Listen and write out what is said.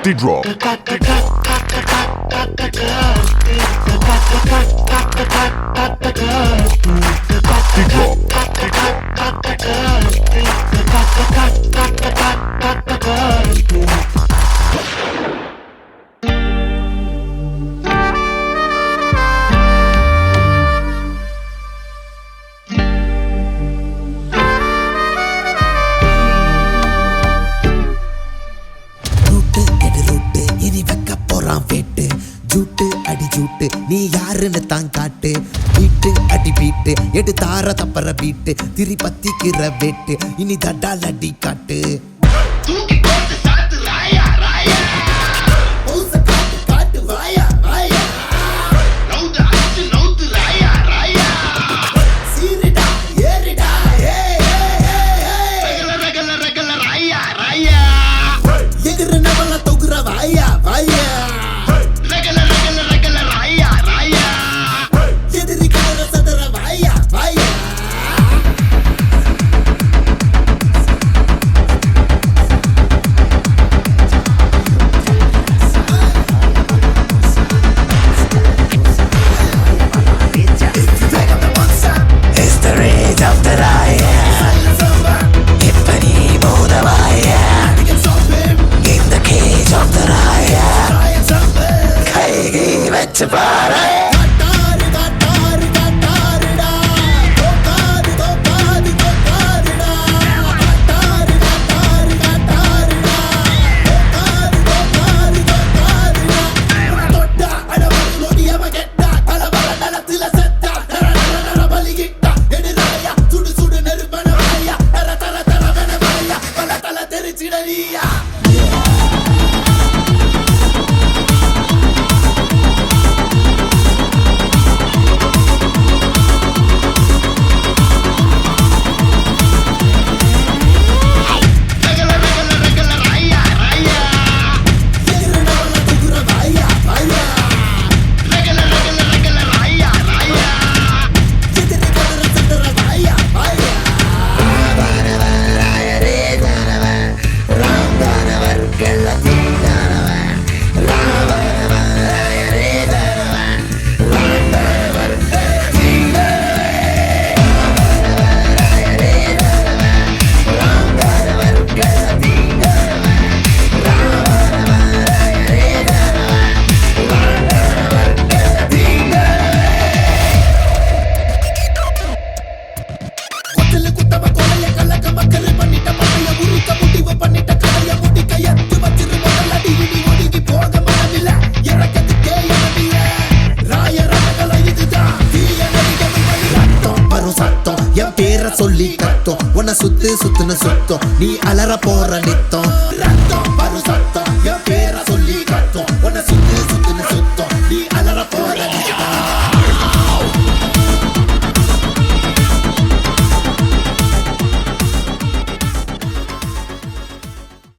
The drop. நீ யாருன்னு தான் காட்டு பீட்டு அடி பீட்டு எடு தார தப்பற பீட்டு திரி பத்திக்கிற வேட்டு இனி தட்டால் அடி காட்டு சொல்லி கத்தோம் உன்னை சுத்து சுத்துன்னு சுத்தம் நீ அலற போற நித்தம் ரத்தம் வரும் சத்தம் என் பேரை சொல்லி கத்தோம் உன்னை சுத்து சுத்துன்னு சுத்தம் நீ அலற போற நித்தம்